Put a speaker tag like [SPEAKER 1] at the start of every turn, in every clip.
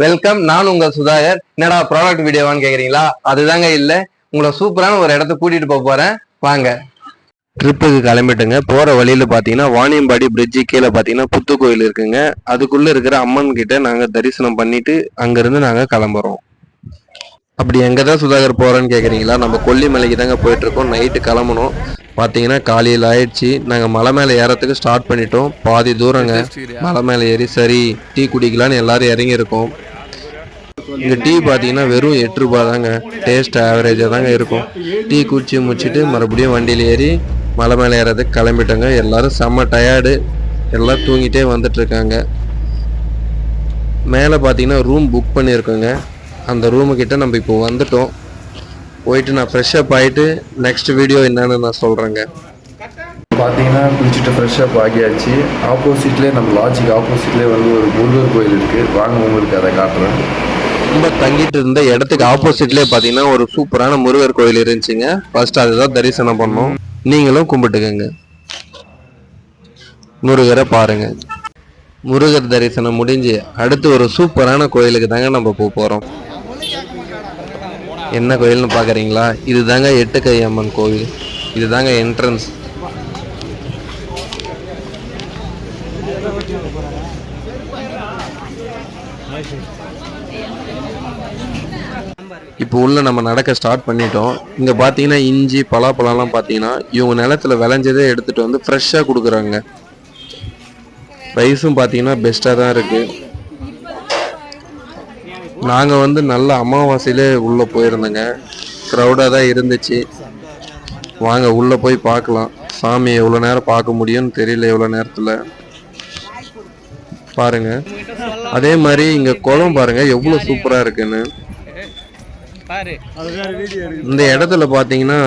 [SPEAKER 1] Welcome. நான் உங்க சுதாகர். என்னடா ப்ராடக்ட் வீடியோவான்னு கேக்குறீங்களா? அதுதாங்க இல்ல, உங்களை சூப்பரான ஒரு இடத்துக்கு கூட்டிட்டு போறேன். வாங்க. ட்ரிப்புக்கு கிளம்பிட்டுங்க. போற வழியில பாத்தீங்கன்னா வாணியம்பாடி பிரிட்ஜு கீழே பாத்தீங்கன்னா புத்து கோயில் இருக்குங்க. அதுக்குள்ள இருக்கிற அம்மன் கிட்ட நாங்க தரிசனம் பண்ணிட்டு அங்கிருந்து நாங்க கிளம்புறோம். அப்படி எங்க தான் சுதாகர் போறோன்னு கேக்குறீங்களா? நம்ம கொல்லிமலைக்கு தாங்க போயிட்டு இருக்கோம். நைட்டு கிளம்பணும். பாத்தீங்கன்னா காலையில் ஆயிடுச்சு. நாங்கள் மலை மேலே ஏறத்துக்கு ஸ்டார்ட் பண்ணிட்டோம். பாதி தூரங்க மலை மேலே ஏறி சரி டீ குடிக்கலான்னு எல்லாரும் இறங்கி இருக்கோம். இந்த டீ பார்த்தீங்கன்னா வெறும் 8 ரூபா தாங்க. டேஸ்ட் ஆவரேஜாக தாங்க இருக்கும். டீ குடிச்சு முடிச்சுட்டு மறுபடியும் வண்டியில் ஏறி மலை மேலே ஏறதுக்கு கிளம்பிட்டோங்க. எல்லாரும் செம்ம டயர்டு, எல்லாம் தூங்கிட்டே வந்துட்டு இருக்காங்க. மேலே பார்த்தீங்கன்னா ரூம் புக் பண்ணியிருக்கோங்க. அந்த ரூமுக்கிட்ட நம்ம இப்போ வந்துட்டோம். போயிட்டு நான் ஃப்ரெஷ்ஷப் ஆகிட்டு நெக்ஸ்ட் வீடியோ என்னன்னு நான் சொல்கிறேங்க.
[SPEAKER 2] பார்த்தீங்கன்னா குளிச்சுட்டு ஃப்ரெஷ்ஷப் ஆகியாச்சு. ஆப்போசிட்லேயே நம்ம லாட்ஜுக்கு ஆப்போசிட்லேயே வந்து ஒரு முருகர் கோயில் இருக்குது. வாங்க உங்களுக்கு அதை காட்டுறேன்.
[SPEAKER 1] ரொம்ப தங்கிட்டு இருந்த இடத்துக்கு ஆப்போசிட்லேயே பார்த்தீங்கன்னா ஒரு சூப்பரான முருகர் கோயில் இருந்துச்சுங்க. ஃபர்ஸ்ட் அதுதான் தரிசனம் பண்ணோம். நீங்களும் கும்பிட்டுக்கங்க, முருகரை பாருங்க. முருகர் தரிசனம் முடிஞ்சு அடுத்து ஒரு சூப்பரான கோயிலுக்கு தாங்க நம்ம போகிறோம். என்ன கோயில்னு பார்க்குறீங்களா? இது தாங்க 8 கை அம்மன் கோவில். இது தாங்க என்ட்ரன்ஸ். இப்போ உள்ள நம்ம நடக்க ஸ்டார்ட் பண்ணிட்டோம். இங்கே பார்த்தீங்கன்னா இஞ்சி பலாப்பழம்லாம் பார்த்தீங்கன்னா இவங்க நிலத்துல விளைஞ்சதே எடுத்துகிட்டு வந்து ஃப்ரெஷ்ஷாக கொடுக்குறாங்க. ப்ரைஸும் பார்த்தீங்கன்னா பெஸ்ட்டாக தான் இருக்குது. நாங்கள் வந்து நல்ல அமாவாசையிலே உள்ளே போயிருந்தோங்க. க்ரௌடாக தான் இருந்துச்சு. வாங்க உள்ளே போய் பார்க்கலாம். சாமி எவ்வளோ நேரம் பார்க்க முடியும்னு தெரியல. எவ்வளோ நேரத்தில் பாருங்க. அதே மாதிரி இங்கே குளம் பாருங்க எவ்வளோ சூப்பராக இருக்குன்னு. இந்த இடத்துல பார்த்தீங்கன்னா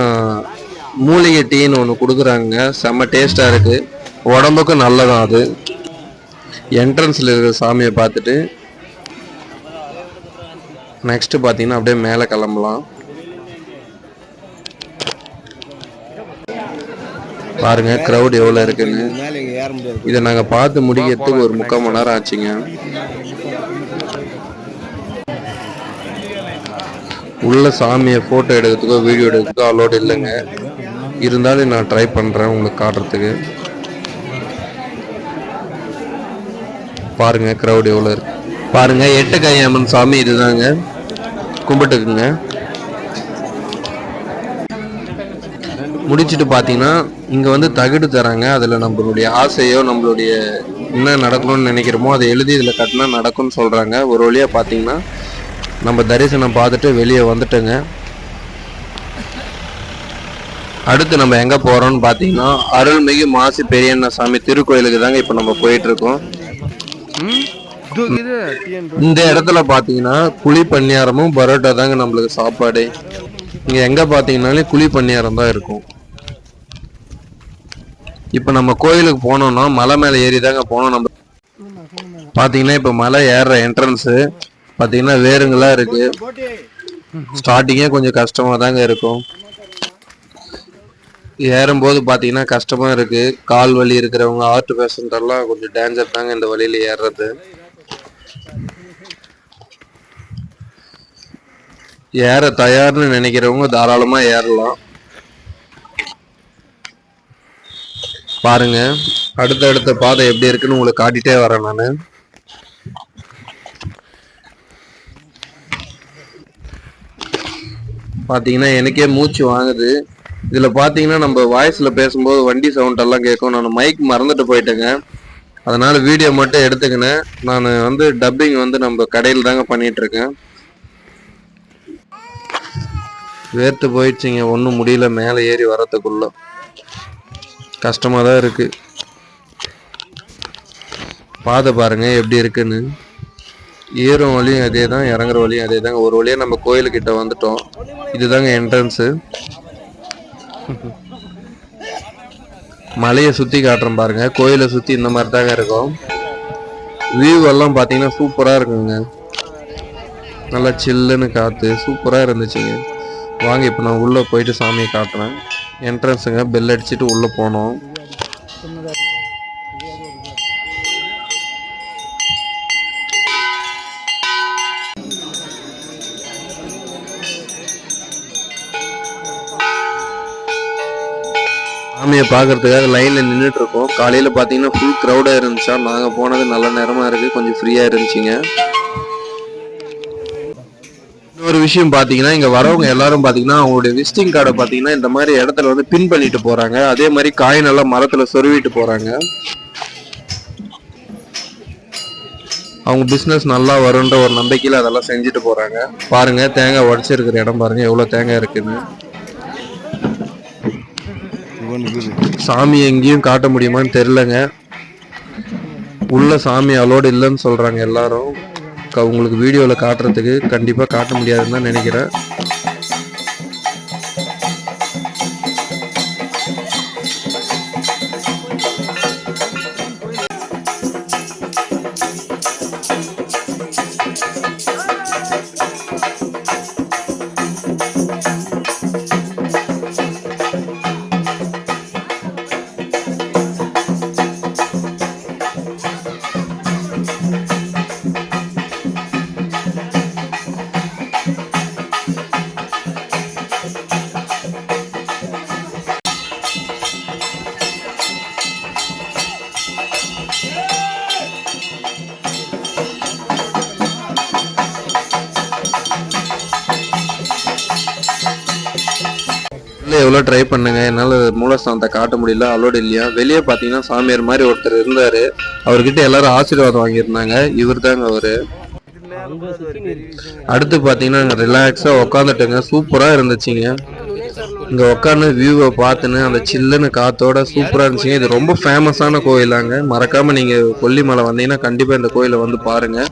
[SPEAKER 1] மூலிகை டீன்னு ஒன்று கொடுக்குறாங்க. செம்ம டேஸ்டாக இருக்குது, உடம்புக்கும் நல்லதான். அது என்ட்ரன்ஸில் இருக்கிற சாமியை பார்த்துட்டு நெக்ஸ்ட் பார்த்தீங்கன்னா அப்படியே மேலே கிளம்பலாம். பாருங்க க்ரௌட் எவ்வளோ இருக்குன்னு. இதை நாங்கள் பார்த்து முடிக்கிறதுக்கு ஒரு 3/4 மணி நேரம் ஆச்சுங்க. உள்ள சாமியை ஃபோட்டோ எடுக்கிறதுக்கோ வீடியோ எடுக்கிறதுக்கோ அலோடு இல்லைங்க. இருந்தாலும் நான் ட்ரை பண்ணுறேன் உங்களுக்கு காட்டுறதுக்கு. பாருங்க க்ரௌட் எவ்வளோ இருக்கு பாருங்க. 8 கை அம்மன் சாமி இதுதாங்க, கும்பிட்டுக்குங்க. முடிச்சுட்டு பார்த்தீங்கன்னா இங்கே வந்து தகடு தராங்க. அதில் நம்மளுடைய ஆசையோ நம்மளுடைய என்ன நடக்கணும்னு நினைக்கிறோமோ அதை எழுதி இதில் கட்டினா நடக்கும்னு சொல்கிறாங்க. ஒரு வழியாக பார்த்தீங்கன்னா நம்ம தரிசனம் பார்த்துட்டு வெளியே வந்துட்டோங்க. அடுத்து நம்ம எங்கே போகிறோம்னு பார்த்தீங்கன்னா அருள்மிகு மாசி பெரியண்ண சாமி திருக்கோயிலுக்கு தாங்க இப்போ நம்ம போயிட்டுருக்கோம். இந்த இடத்துல பார்த்தீங்கன்னா குழி பணியாரமும் பரோட்டா தாங்க நம்மளுக்கு சாப்பாடு. இங்கே எங்கே பார்த்தீங்கன்னாலே குழி பணியாரம் தான் இருக்கும். இப்போ நம்ம கோயிலுக்கு போனோம்னா மலை மேலே ஏறி தாங்க போனோம். நம்ம பார்த்தீங்கன்னா இப்போ மலை ஏறுற என்ட்ரன்ஸு பார்த்தீங்கன்னா வேறுங்களாம் இருக்கு. ஸ்டார்டிங்கே கொஞ்சம் கஷ்டமாக தாங்க இருக்கும். ஏறும்போது பார்த்தீங்கன்னா கஷ்டமாக இருக்குது. கால் வலி இருக்கிறவங்க ஹார்ட் பேஷண்ட்டெல்லாம் கொஞ்சம் டேஞ்சர் தாங்க இந்த வழியில் ஏறுறது. ஏற தயார்னு நினைக்கிறவங்க தாராளமாக ஏறலாம். பாருங்க அடுத்தடுத்த பாதை எப்படி இருக்குன்னு உங்களுக்கு காட்டிட்டே வரேன் நான். பார்த்தீங்கன்னா எனக்கே மூச்சு வாங்குது. இதில் பார்த்தீங்கன்னா நம்ம வாய்ஸில் பேசும்போது வண்டி சவுண்ட் எல்லாம் கேட்கும். நான் மைக் மறந்துட்டு போயிட்டேங்க. அதனால வீடியோ மட்டும் எடுத்துக்கினேன். நான் வந்து டப்பிங் வந்து நம்ம கடையில் தாங்க பண்ணிட்டு இருக்கேன். வேர்த்து போயிடுச்சிங்க, ஒன்றும் முடியல. மேலே ஏறி வரத்துக்குள்ள கஷ்டமாக தான் இருக்கு. பாதை பாருங்க எப்படி இருக்குன்னு. ஏறும் வழியும் அதே தான், இறங்குற வழியும் அதே தாங்க. ஒரு வழியாக நம்ம கோயிலுக்கிட்ட வந்துட்டோம். இதுதாங்க என்ட்ரன்ஸு. மலையை சுற்றி காட்டுறோம் பாருங்க. கோயிலை சுற்றி இந்த மாதிரி தாங்க இருக்கும். வியூ எல்லாம் பார்த்தீங்கன்னா சூப்பராக இருக்குங்க. நல்லா சில்லுன்னு காற்று சூப்பராக இருந்துச்சுங்க. வாங்க இப்போ நான் உள்ளே போயிட்டு சாமியை காட்டுறேன். என்ட்ரன்ஸுங்க, பெல் அடிச்சுட்டு உள்ளே போனோம். சாமியை பார்க்கறதுக்காக லைனில் நின்றுட்டு இருக்கோம். காலையில் பார்த்தீங்கன்னா ஃபுல் க்ரௌடாக இருந்துச்சா, நாங்கள் போனது நல்ல நேரமாக இருக்குது, கொஞ்சம் ஃப்ரீயாக இருந்துச்சுங்க. இன்னொரு விஷயம் பார்த்தீங்கன்னா இங்கே வரவங்க எல்லாரும் பார்த்தீங்கன்னா அவங்களுடைய விசிட்டிங் கார்டை பார்த்தீங்கன்னா இந்த மாதிரி இடத்துல வந்து பின் பண்ணிட்டு போகிறாங்க. அதே மாதிரி காயின் எல்லாம் மரத்தில் சொருவிட்டு போகிறாங்க. அவங்க பிஸ்னஸ் நல்லா வரும்ன்ற ஒரு நம்பிக்கையில் அதெல்லாம் செஞ்சுட்டு போகிறாங்க. பாருங்க தேங்காய் உடச்சிருக்கிற இடம் பாருங்க எவ்வளோ தேங்காய் இருக்குன்னு. சாமி எங்கேயும் காட்ட முடியுமான்னு தெரிலங்க. உள்ள சாமி அலோடு இல்லைன்னு சொல்றாங்க எல்லாரும். உங்களுக்கு வீடியோவில் காட்டுறதுக்கு கண்டிப்பாக காட்ட முடியாதுன்னு தான் நினைக்கிறேன். எவ்வளோ ட்ரை பண்ணுங்க, என்னால் மூலஸ்தானத்தை காட்ட முடியல, அலோடு இல்லையா. வெளியே பார்த்தீங்கன்னா சாமியார் மாதிரி ஒருத்தர் இருந்தார். அவர்கிட்ட எல்லாரும் ஆசீர்வாதம் வாங்கியிருந்தாங்க. இவர் தாங்க அவரு. அடுத்து பார்த்தீங்கன்னா ரிலாக்ஸாக உட்காந்துட்டுங்க. சூப்பராக இருந்துச்சுங்க. இங்கே உட்காந்து வியூவை பார்த்துன்னு அந்த சில்லுன்னு காத்தோட சூப்பராக இருந்துச்சுங்க. இது ரொம்ப ஃபேமஸான கோயிலாங்க. மறக்காமல் நீங்கள் கொல்லிமலை வந்தீங்கன்னா கண்டிப்பாக இந்த கோயிலை வந்து பாருங்கள்.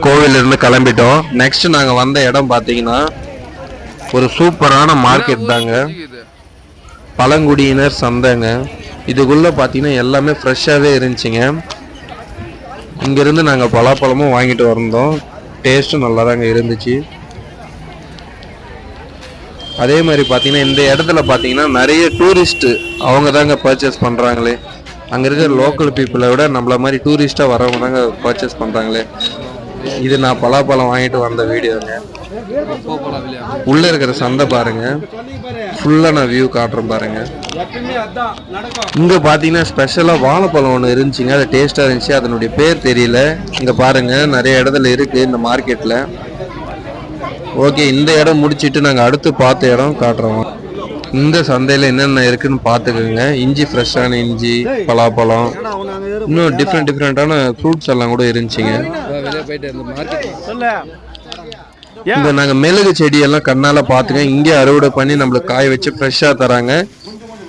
[SPEAKER 1] கோவிலிருந்து கிளம்பிட்டோம். நெக்ஸ்ட் நாங்கள் வந்த இடம் பார்த்தீங்கன்னா ஒரு சூப்பரான மார்க்கெட் தாங்க. பழங்குடியினர் சந்தைங்க. இதுக்குள்ளே பார்த்தீங்கன்னா எல்லாமே ஃப்ரெஷ்ஷாகவே இருந்துச்சுங்க. இங்கேருந்து நாங்கள் பலாப்பழமும் வாங்கிட்டு வந்தோம். டேஸ்ட்டும் நல்லா தாங்க இருந்துச்சு. அதே மாதிரி பார்த்தீங்கன்னா இந்த இடத்துல பார்த்தீங்கன்னா நிறைய டூரிஸ்ட்டு அவங்க தாங்க பர்ச்சேஸ் பண்ணுறாங்களே. அங்கே இருக்கிற லோக்கல் பீப்புளை விட நம்மள மாதிரி டூரிஸ்ட்டாக வரவங்க தாங்க பர்ச்சேஸ் பண்ணுறாங்களே. இது நான் பலாப்பழம் வாங்கிட்டு வந்த வீடியோங்க. உள்ள இருக்கிற சந்தை பாருங்க, ஃபுல்லா நான் வியூ காட்டுறேன் பாருங்க. இங்க பாத்தீங்கன்னா ஸ்பெஷலா வாழைப்பழம் ஒன்று இருந்துச்சுங்க. அது டேஸ்டா இருந்துச்சு. அதனுடைய பேர் தெரியல. இங்க பாருங்க நிறைய இடத்துல இருக்கு இந்த மார்க்கெட்ல. ஓகே, இந்த இடம் முடிச்சிட்டு நாங்க அடுத்து பார்த்த இடம் காட்டுறோம். இந்த சந்தையில என்னென்ன இருக்குன்னு பாத்துக்கோங்க. இஞ்சி, ஃப்ரெஷ்ஷான இஞ்சி, பலாப்பழம், இன்னும் டிஃப்ரெண்டான ஃப்ரூட்ஸ் எல்லாம் கூட இருந்துச்சுங்க. இங்க நாங்க மிளகு செடியெல்லாம் கண்ணால பாத்துங்க. இங்கே அறுவடை பண்ணி நம்மளுக்கு காய வச்சு ஃப்ரெஷ்ஷா தராங்க.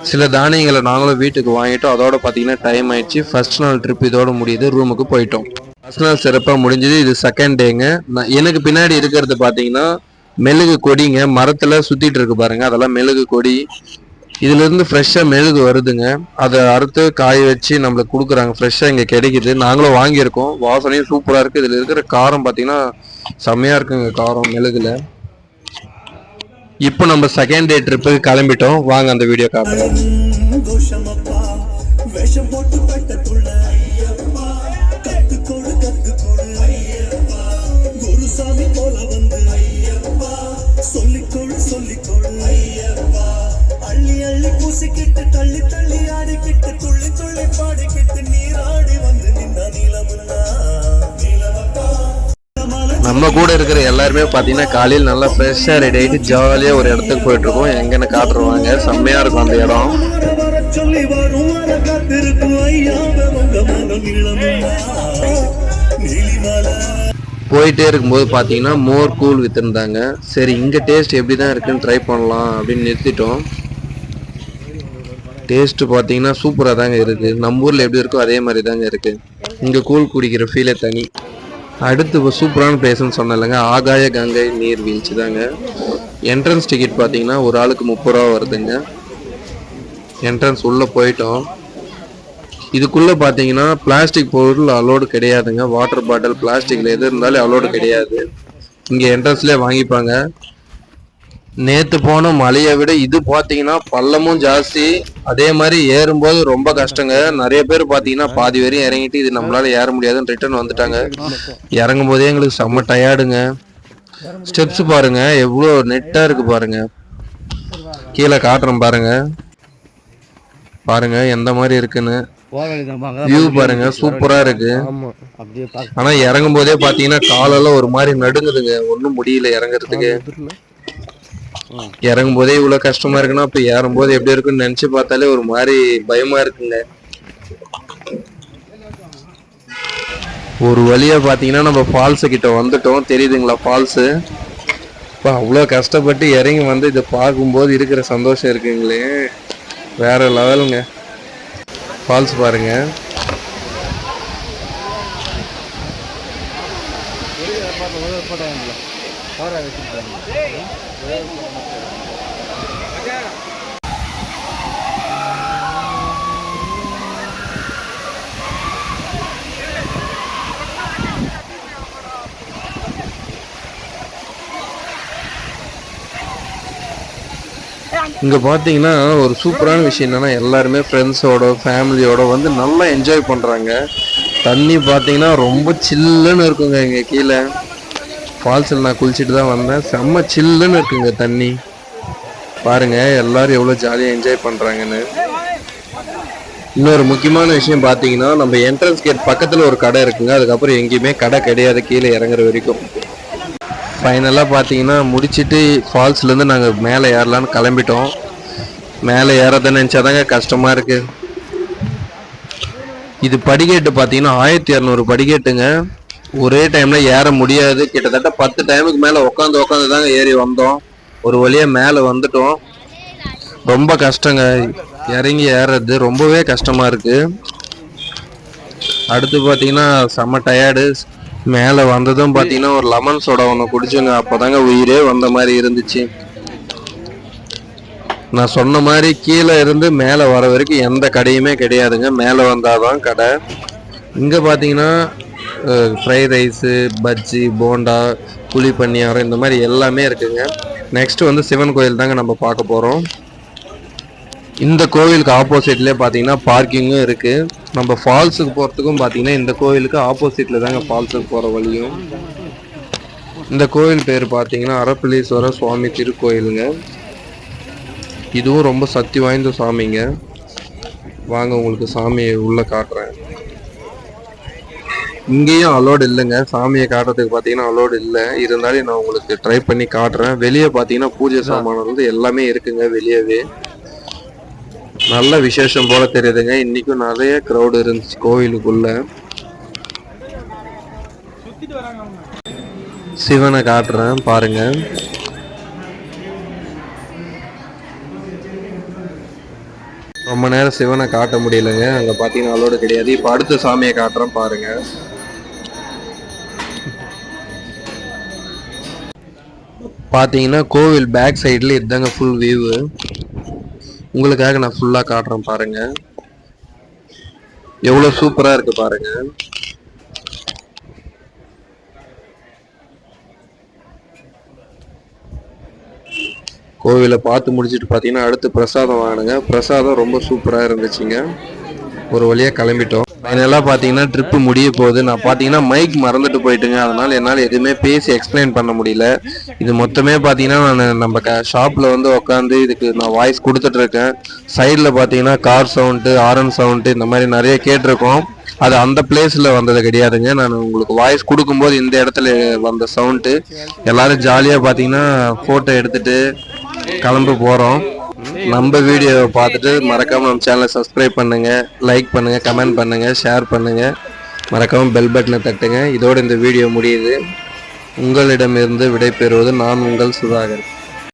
[SPEAKER 1] சில தானியங்களை நாங்களும் வீட்டுக்கு வாங்கிட்டோம். அதோட பாத்தீங்கன்னா டைம் ஆயிடுச்சு. ஃபர்ஸ்ட் நாள் ட்ரிப் இதோட முடியுது. ரூமுக்கு போயிட்டோம். ஃபர்ஸ்ட் நாள் சிறப்பா முடிஞ்சது. இது செகண்ட் டேங்க. எனக்கு பின்னாடி இருக்கிறது பாத்தீங்கன்னா மெழுகு கொடிங்க. மரத்துல சுத்திட்டு இருக்கு பாருங்க, அதெல்லாம் மெழுகு கொடி. இதுல இருந்து ஃப்ரெஷ்ஷா மெழுகு வருதுங்க. அதை அறுத்து காய வச்சு நம்மளுக்கு கொடுக்குறாங்க. ஃப்ரெஷ்ஷா இங்க கிடைக்குது. நாங்களும் வாங்கியிருக்கோம். வாசனையும் சூப்பரா இருக்கு. இதுல இருக்கிற காரம் பாத்தீங்கன்னா செம்மையா இருக்குங்க காரம் மெழுகுல. இப்போ நம்ம செகண்ட் டே ட்ரிப்புக்கு கிளம்பிட்டோம். வாங்க அந்த வீடியோ காட்டுறோம். நம்ம கூட இருக்கிற எல்லாருமே பாத்தீங்கன்னா காலையில் நல்லா ஃப்ரெஷ்ஷா ரெடி ஆயிட்டு ஜாலியா ஒரு இடத்துக்கு போயிட்டு இருக்கோம். எங்கன்னு காட்டுருவாங்க. செம்மையா இருக்கும் அந்த இடம். போயிட்டே இருக்கும்போது பாத்தீங்கன்னா மோர் கூல் வித்துருந்தாங்க. சரி இங்க டேஸ்ட் எப்படிதான் இருக்குன்னு ட்ரை பண்ணலாம் அப்படின்னு நிறுத்திட்டோம். டேஸ்ட் பார்த்தீங்கன்னா சூப்பராக தாங்க இருக்குது. நம்ம ஊரில் எப்படி இருக்கோ அதே மாதிரி தாங்க இருக்குது. இங்கே கூழ் குடிக்கிற ஃபீலே தனி. அடுத்து சூப்பரான பிளேஸ்ன்னு சொன்னேன்லங்க, ஆகாய கங்கை நீர்வீழ்ச்சி தாங்க. என்ட்ரன்ஸ் டிக்கெட் பார்த்தீங்கன்னா ஒரு ஆளுக்கு 30 ரூபா வருதுங்க. என்ட்ரன்ஸ் உள்ளே போயிட்டோம். இதுக்குள்ளே பார்த்தீங்கன்னா பிளாஸ்டிக் பொருள் அலோடு கிடையாதுங்க. வாட்டர் பாட்டில் பிளாஸ்டிக்கில் எது இருந்தாலும் அலோடு கிடையாது. இங்கே என்ட்ரன்ஸ்லேயே வாங்கிப்பாங்க. நேற்று போன மலையை விட இது பார்த்தீங்கன்னா பள்ளமும் ஜாஸ்தி. அதே மாதிரி ஏறும்போது ரொம்ப கஷ்டங்க. நிறைய பேர் பார்த்தீங்கன்னா பாதி வரையும் இறங்கிட்டு இது நம்மளால ஏற முடியாதுன்னு ரிட்டர்ன் வந்துட்டாங்க. இறங்கும் போதே எங்களுக்கு செம்ம டயர்டுங்க. ஸ்டெப்ஸ் பாருங்க எவ்வளோ நெட்டாக இருக்கு பாருங்க. கீழே காட்டுறோம் பாருங்க. பாருங்க எந்த மாதிரி இருக்குன்னு.
[SPEAKER 3] போக வேண்டியது
[SPEAKER 1] வியூ பாருங்க சூப்பரா இருக்கு.
[SPEAKER 3] அப்படியே
[SPEAKER 1] ஆனா இறங்கும் போதே பாத்தீங்கன்னா காலெல்லாம் ஒரு மாதிரி நடுங்குதுங்க, ஒன்றும் முடியல இறங்குறதுக்கு. இறங்கும் போதே இவ்வளவு கஷ்டமா இருக்குன்னா இப்ப ஏறும் போது எப்படி இருக்குன்னு நினைச்சு பார்த்தாலே ஒரு மாதிரி பயமா இருக்குங்க. ஒரு வழியா பாத்தீங்கன்னா நம்ம ஃபால்ஸ் கிட்ட வந்துட்டோம், தெரியுதுங்களா ஃபால்ஸ். இப்போ அவ்வளோ கஷ்டப்பட்டு இறங்கி வந்து இதை பார்க்கும்போது இருக்கிற சந்தோஷம் இருக்குங்களே வேற லெவலுங்க. ஃபால்ஸ் பாருங்க. இங்கே பார்த்தீங்கன்னா ஒரு சூப்பரான விஷயம் என்னன்னா எல்லாருமே ஃப்ரெண்ட்ஸோட ஃபேமிலியோட வந்து நல்லா என்ஜாய் பண்ணுறாங்க. தண்ணி பார்த்தீங்கன்னா ரொம்ப சில்லுன்னு இருக்குங்க. இங்கே கீழே ஃபால்ஸில் நான் குளிச்சுட்டு தான் வந்தேன், செம்ம சில்லுன்னு இருக்குங்க தண்ணி. பாருங்க எல்லாரும் எவ்வளோ ஜாலியாக என்ஜாய் பண்ணுறாங்கன்னு. இன்னொரு முக்கியமான விஷயம் பார்த்தீங்கன்னா நம்ம என்ட்ரன்ஸ் கேட் பக்கத்தில் ஒரு கடை இருக்குங்க, அதுக்கப்புறம் எங்கேயுமே கடை கிடையாது கீழே இறங்குற வரைக்கும். ஃபைனலாக பார்த்தீங்கன்னா முடிச்சுட்டு ஃபால்ஸ்லேருந்து நாங்கள் மேலே ஏறலான்னு கிளம்பிட்டோம். மேலே ஏறதை நினச்சாதாங்க கஷ்டமாக இருக்குது. இது படிக்கட்டு பார்த்தீங்கன்னா 1200 படிக்கட்டுங்க. ஒரே டைமில் ஏற முடியாது, கிட்டத்தட்ட 10 டைமுக்கு மேலே உட்காந்து தாங்க ஏறி வந்தோம். ஒரு வழியாக மேலே வந்துட்டோம். ரொம்ப கஷ்டங்க இறங்கி ஏறது, ரொம்பவே கஷ்டமாக இருக்குது. அடுத்து பார்த்தீங்கன்னா செம்ம டயர்டு. மேலே வந்ததும் பார்த்தீங்கன்னா ஒரு லெமன் சோடா ஒன்று குடிச்சுங்க, அப்போதாங்க உயிரே வந்த மாதிரி இருந்துச்சு. நான் சொன்ன மாதிரி கீழே இருந்து மேலே வர வரைக்கும் எந்த கடையுமே கிடையாதுங்க, மேலே வந்தாதான் கடை. இங்கே பார்த்தீங்கன்னா ஃப்ரைட் ரைஸு, பஜ்ஜி, போண்டா, புளி பணியாரம் இந்த மாதிரி எல்லாமே இருக்குங்க. நெக்ஸ்ட் வந்து சிவன் கோயில் தாங்க நம்ம பார்க்க போகிறோம். இந்த கோவிலுக்கு ஆப்போசிட்லேயே பார்த்தீங்கன்னா பார்க்கிங்கும் இருக்குது. நம்ம ஃபால்ஸுக்கு போகிறதுக்கும் பார்த்தீங்கன்னா இந்த கோவிலுக்கு ஆப்போசிட்டில் தாங்க ஃபால்ஸுக்கு போகிற வழியும். இந்த கோவில் பேர் பார்த்தீங்கன்னா அரப்பளீஸ்வரர் சுவாமி திருக்கோயிலுங்க. இதுவும் ரொம்ப சக்தி வாய்ந்த சாமிங்க. வாங்க உங்களுக்கு சாமியை உள்ளே காட்டுறேன். இங்கேயும் அலோடு இல்லைங்க, சாமியை காட்டுறதுக்கு பார்த்தீங்கன்னா அலோடு இல்லை, இருந்தாலும் நான் உங்களுக்கு ட்ரை பண்ணி காட்டுறேன். வெளியே பார்த்தீங்கன்னா பூஜை சாமான் வந்து எல்லாமே இருக்குங்க. வெளியவே நல்ல விசேஷம் போல தெரியுதுங்க. இன்னைக்கும் நிறைய க்ரௌட் இருந்துச்சு கோவிலுக்குள்ள. சிவனை காட்டுறேன் பாருங்க. ரொம்ப நேரம் சிவனை காட்ட முடியலங்க, அங்க பாத்தீங்கன்னா அலோடு கிடையாது. இப்ப அடுத்த சாமியை காட்டுறேன் பாருங்க. பாத்தீங்கன்னா கோவில் பேக் சைடுல இதுதாங்க ஃபுல் வியூ. உங்களுக்காக நான் ஃபுல்லா காட்டுறேன் பாருங்க, எவ்வளவு சூப்பரா இருக்கு பாருங்க. கோவிலை பார்த்து முடிச்சுட்டு பார்த்தீங்கன்னா அடுத்து பிரசாதம் வாங்கினுங்க. பிரசாதம் ரொம்ப சூப்பராக இருந்துச்சுங்க. ஒரு வழியாக கிளம்பிட்டோம். ஃபைனலாக பார்த்தீங்கன்னா ட்ரிப்பு முடிய போகுது. நான் பார்த்தீங்கன்னா மைக் மறந்துட்டு போயிட்டுங்க, அதனால் என்னால் எதுவுமே பேசி எக்ஸ்பிளைன் பண்ண முடியல. இது மொத்தமே பார்த்தீங்கன்னா நான் நம்ம ஷாப்பில் வந்து உட்காந்து இதுக்கு நான் வாய்ஸ் கொடுத்துட்ருக்கேன். சைடில் பார்த்தீங்கன்னா கார் சவுண்டு, ஆரன் சவுண்டு இந்த மாதிரி நிறைய கேட்டிருக்கோம். அது அந்த பிளேஸில் வந்தது கிடையாதுங்க. நான் உங்களுக்கு வாய்ஸ் கொடுக்கும்போது இந்த இடத்துல வந்த சவுண்டு. எல்லாரும் ஜாலியாக பார்த்தீங்கன்னா ஃபோட்டோ எடுத்துகிட்டு கிளம்ப போகிறோம். நம்ம வீடியோவை பார்த்துட்டு மறக்காமல் நம்ம சேனலை சப்ஸ்கிரைப் பண்ணுங்கள், லைக் பண்ணுங்கள், கமெண்ட் பண்ணுங்கள், ஷேர் பண்ணுங்கள், மறக்காமல் பெல் பட்டனை தட்டுங்க. இதோடு இந்த வீடியோ முடியுது. உங்களிடமிருந்து விடைபெறுவது நான் உங்கள் சுதாகர்.